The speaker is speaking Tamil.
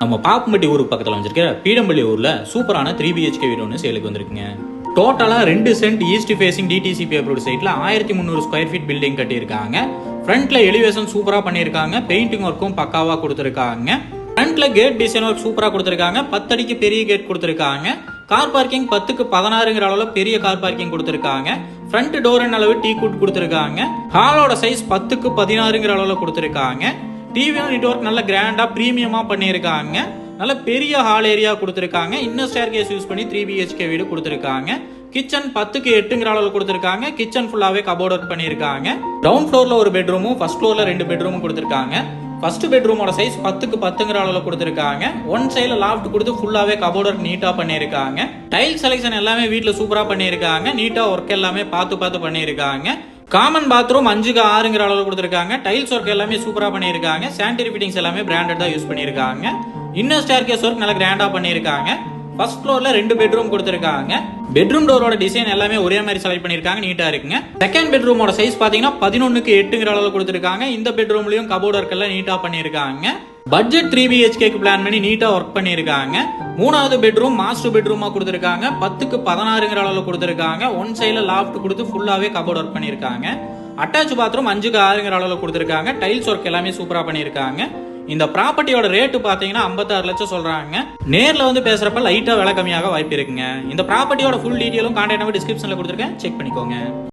நம்ம பாப்பம்பட்டி ஊருக்கு பக்கத்தில் வச்சிருக்க பீடம்பள்ளி ஊர்ல சூப்பரான 3BHK வீடு ஒன்று சேலுக்கு வந்திருக்குங்க. டோட்டலா 2 cent east facing DTCP approved சைட்ல 1300 ஸ்கொயர் ஃபீட் பில்டிங் கட்டியிருக்காங்க. ஃப்ரண்ட்ல எலிவேஷன் சூப்பரா பண்ணியிருக்காங்க. பெயிண்டிங் ஒர்க்கும் பக்காவா கொடுத்துருக்காங்க. ஃப்ரண்ட்ல கேட் டிசைன் ஒர்க் சூப்பரா கொடுத்துருக்காங்க. 10 அடிக்கு பெரிய கேட் கொடுத்துருக்காங்க. கார் பார்க்கிங் 10க்கு 16ங்கிற அளவுல பெரிய கார் பார்க்கிங் கொடுத்துருக்காங்க. ஃப்ரண்ட் டோர் அளவு டீ குட் கொடுத்துருக்காங்க. ஹாலோட சைஸ் 10க்கு 16ங்கிற அளவுல கொடுத்துருக்காங்க. டிவி நெட்வொர்க் நல்ல கிராண்டா பிரீமியமா பண்ணியிருக்காங்க. நல்ல பெரிய ஹால் ஏரியா கொடுத்துருக்காங்க. இன்னர் ஸ்டேர் கேஸ் யூஸ் பண்ணி 3BHK வீடு கொடுத்துருக்காங்க. கிச்சன் 10க்கு 8ங்கிற அளவுல கொடுத்துருக்காங்க. கிச்சன் ஃபுல்லாவே கபோர்ட் ஒர்க் பண்ணியிருக்காங்க. கிரவுண்ட் ஃப்ளோர்ல ஒரு பெட்ரூமும் ஃபர்ஸ்ட் ஃப்ளோர்ல 2 பெட்ரூமும் கொடுத்துருக்காங்க. ஃபர்ஸ்ட் பெட்ரூமோட சைஸ் 10க்கு 10ங்கிற அளவுல கொடுத்துருக்காங்க. ஒன் சைடுல லாஃப்ட் கொடுத்து ஃபுல்லாவே கபோர்ட் ஒர்க் நீட்டா பண்ணியிருக்காங்க. டைல் செலக்ஷன் எல்லாமே வீட்ல சூப்பரா பண்ணியிருக்காங்க. நீட்டா ஒர்க் எல்லாமே பார்த்து பண்ணியிருக்காங்க. காமன் பாத்ரூம் 5க்கு 6ங்கிற அளவுல கொடுத்துருக்காங்க. டைல்ஸ் ஒர்க் எல்லாமே சூப்பரா பண்ணியிருக்காங்க. சானிட்டரி ஃபிட்டிங்ஸ் எல்லாமே பிராண்டட் தான் யூஸ் பண்ணியிருக்காங்க. இன்னர் ஸ்டேர் கேஸ் ஒர்க் நல்லா கிராண்டா பண்ணியிருக்காங்க. ஃபர்ஸ்ட் ஃப்ளோர்ல 2 பெட்ரூம் கொடுத்துருக்காங்க. பெட்ரூம் டோரோட டிசைன் எல்லாமே ஒரே மாதிரி செலக்ட் பண்ணிருக்காங்க. நீட்டா இருக்குங்க. செகண்ட் பெட்ரூமோட சைஸ் பாத்தீங்கன்னா 11க்கு 8ங்கிற அளவுல கொடுத்துருக்காங்க. இந்த பெட்ரூம்லயும் கபோர்ட் ஒர்க் எல்லாம் நீட்டா பண்ணிருக்காங்க. பட்ஜெட் 3BHKக்கு பிளான் பண்ணி நீட்டா ஒர்க் பண்ணிருக்காங்க. மூணாவது பெட்ரூம் மாஸ்டர் பெட்ரூமா கொடுத்துருக்காங்க. 10க்கு 16ங்கிற அளவுல கொடுத்துருக்காங்க. ஒன் சைடுல லாஃப்ட் கொடுத்து ஃபுல்லாவே கபோர்ட் ஒர்க் பண்ணிருக்காங்க. அட்டாச் பாத்ரூம் 5க்கு 6ங்கிற அளவுல கொடுத்துருக்காங்க. டைல்ஸ் ஒர்க் எல்லாமே சூப்பரா பண்ணிருக்காங்க. இந்த ப்ராப்பர்ட்டியோட ரேட்டு பாத்தீங்கன்னா 56 லட்சம் சொல்றாங்க. நேர்ல வந்து பேசுறப்ப லைட்டா விலை கம்மியாக வாய்ப்பு இருக்குங்க. இந்த ப்ராப்பர்ட்டியோட ஃபுல் டீடைலும் கான்டாக்ட் நம்பர் டிஸ்கிரிப்ஷன்ல கொடுத்துருக்கேன், செக் பண்ணிக்கோங்க.